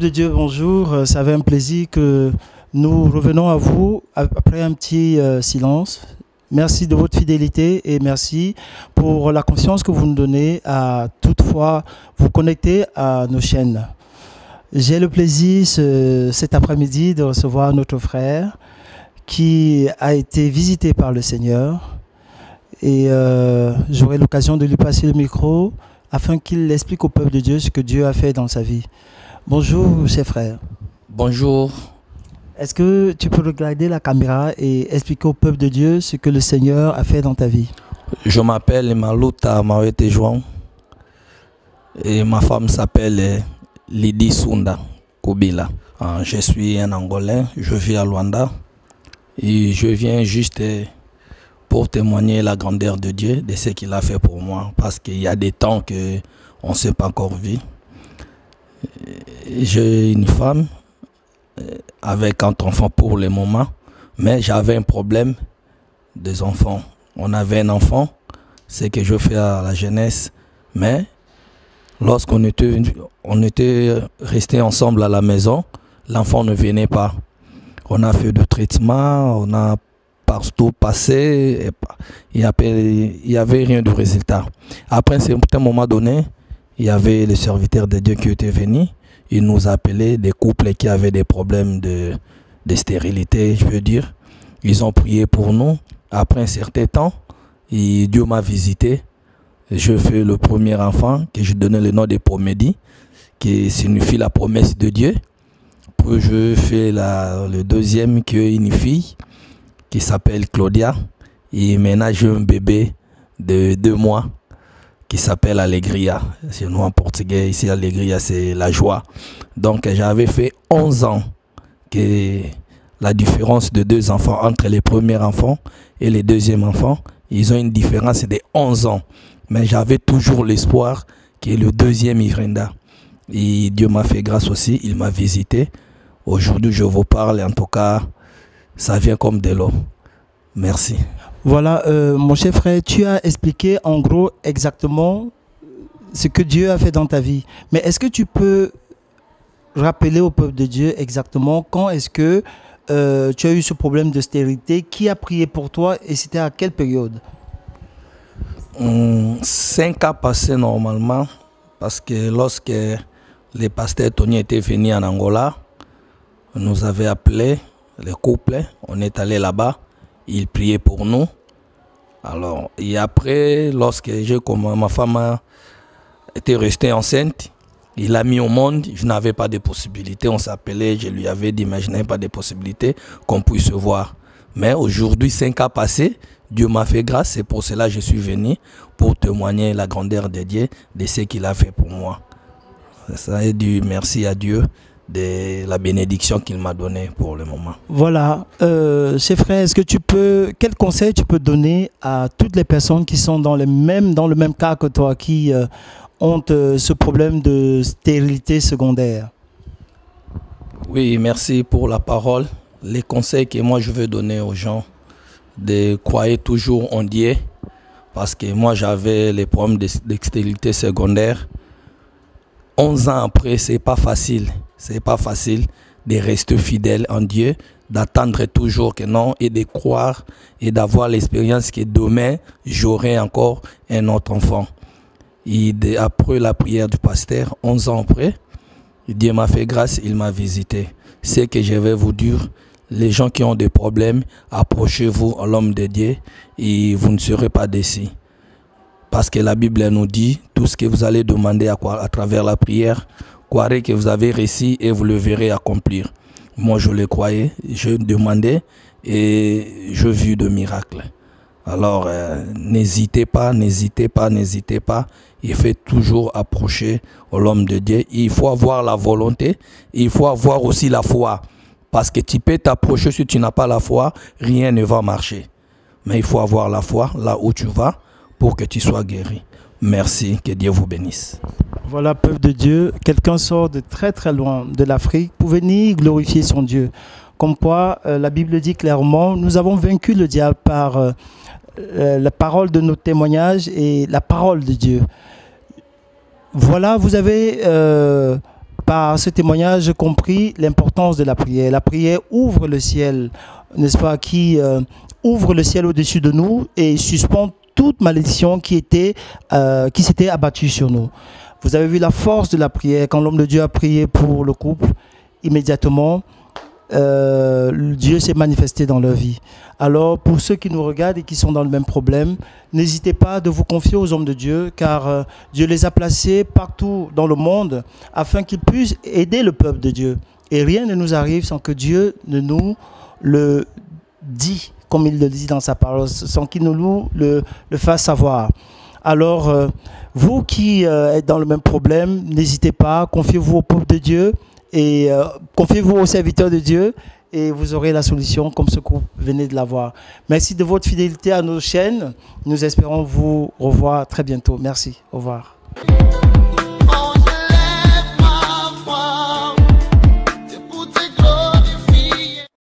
de Dieu, bonjour. Ça fait un plaisir que nous revenons à vous après un petit silence. Merci de votre fidélité et merci pour la confiance que vous nous donnez à toutefois vous connecter à nos chaînes. J'ai le plaisir cet après-midi de recevoir notre frère qui a été visité par le Seigneur et j'aurai l'occasion de lui passer le micro afin qu'il explique au peuple de Dieu ce que Dieu a fait dans sa vie. Bonjour, cher frère. Bonjour. Est-ce que tu peux regarder la caméra et expliquer au peuple de Dieu ce que le Seigneur a fait dans ta vie? Je m'appelle Maluta Mawete Jouan et ma femme s'appelle Lydie Sunda Kobila. Je suis un Angolais, je vis à Luanda et je viens juste pour témoigner la grandeur de Dieu, de ce qu'il a fait pour moi, parce qu'il y a des temps qu'on ne s'est pas encore vu. J'ai une femme avec un enfant pour le moment, mais j'avais un problème des enfants. On avait un enfant, c'est que je fais à la jeunesse, mais lorsqu'on était restés ensemble à la maison, l'enfant ne venait pas. On a fait du traitement, on a partout passé, il n'y avait rien de résultat. Après, à un moment donné, il y avait les serviteurs de Dieu qui étaient venus. Ils nous appelaient des couples qui avaient des problèmes de stérilité, je veux dire. Ils ont prié pour nous. Après un certain temps, Dieu m'a visité. Je fais le premier enfant, que je donnais le nom de Promédie, qui signifie la promesse de Dieu. Puis je fais le deuxième, qui est une fille, qui s'appelle Claudia. Et maintenant, j'ai un bébé de 2 mois, qui s'appelle Alegria. C'est nous en portugais, ici Alegria c'est la joie. Donc j'avais fait 11 ans que la différence de 2 enfants entre les premiers enfants et les deuxièmes enfants, ils ont une différence de 11 ans. Mais j'avais toujours l'espoir que le deuxième Irenda. Et Dieu m'a fait grâce aussi, il m'a visité. Aujourd'hui je vous parle, en tout cas, ça vient comme de l'eau. Merci. Voilà, mon cher frère, tu as expliqué en gros exactement ce que Dieu a fait dans ta vie. Mais est-ce que tu peux rappeler au peuple de Dieu exactement quand est-ce que tu as eu ce problème de stérilité? Qui a prié pour toi et c'était à quelle période? 5 ans passés normalement, parce que lorsque les pasteurs Tony étaient venus en Angola, nous avaient appelé les couples, on est allé là-bas. Il priait pour nous. Alors, et après, lorsque ma femme était restée enceinte, il a mis au monde, je n'avais pas de possibilité. On s'appelait, je lui avais dit, mais je n'avais pas de possibilité qu'on puisse se voir. Mais aujourd'hui, 5 ans passés, Dieu m'a fait grâce. C'est pour cela que je suis venu pour témoigner la grandeur de Dieu, de ce qu'il a fait pour moi. Ça est du merci à Dieu de la bénédiction qu'il m'a donnée pour le moment. Voilà, cher frère, est-ce que quel conseil tu peux donner à toutes les personnes qui sont dans le même cas que toi, qui ont ce problème de stérilité secondaire? Oui, merci pour la parole. Les conseils que moi je veux donner aux gens, de croire toujours en Dieu, parce que moi j'avais les problèmes de stérilité secondaire. 11 ans après, c'est pas facile. C'est pas facile de rester fidèle en Dieu, d'attendre toujours que non et de croire et d'avoir l'expérience que demain, j'aurai encore un autre enfant. Et après la prière du pasteur, 11 ans après, Dieu m'a fait grâce, il m'a visité. Ce que je vais vous dire, les gens qui ont des problèmes, approchez-vous à l'homme de Dieu et vous ne serez pas déçus. Parce que la Bible nous dit, tout ce que vous allez demander à travers la prière, croirez que vous avez réussi et vous le verrez accomplir. Moi, je le croyais, je demandais et je vis de miracles. Alors, n'hésitez pas, n'hésitez pas, n'hésitez pas. Il faut toujours approcher l'homme de Dieu. Il faut avoir la volonté, il faut avoir aussi la foi. Parce que tu peux t'approcher, si tu n'as pas la foi, rien ne va marcher. Mais il faut avoir la foi là où tu vas pour que tu sois guéri. Merci, que Dieu vous bénisse. Voilà, peuple de Dieu, quelqu'un sort de très très loin de l'Afrique pour venir glorifier son Dieu. Comme quoi, la Bible dit clairement, nous avons vaincu le diable par la parole de nos témoignages et la parole de Dieu. Voilà, vous avez par ce témoignage, j'ai compris l'importance de la prière. La prière ouvre le ciel, n'est-ce pas, qui ouvre le ciel au-dessus de nous et suspend toute malédiction qui s'était abattue sur nous. Vous avez vu la force de la prière. Quand l'homme de Dieu a prié pour le couple, immédiatement, Dieu s'est manifesté dans leur vie. Alors, pour ceux qui nous regardent et qui sont dans le même problème, n'hésitez pas de vous confier aux hommes de Dieu, car Dieu les a placés partout dans le monde afin qu'ils puissent aider le peuple de Dieu. Et rien ne nous arrive sans que Dieu ne nous le dise, comme il le dit dans sa parole, sans qu'il nous le fasse savoir. Alors, vous qui êtes dans le même problème, n'hésitez pas, confiez-vous au peuple de Dieu et confiez-vous aux serviteurs de Dieu et vous aurez la solution comme ce que vous venez de l'avoir. Merci de votre fidélité à nos chaînes. Nous espérons vous revoir très bientôt. Merci. Au revoir.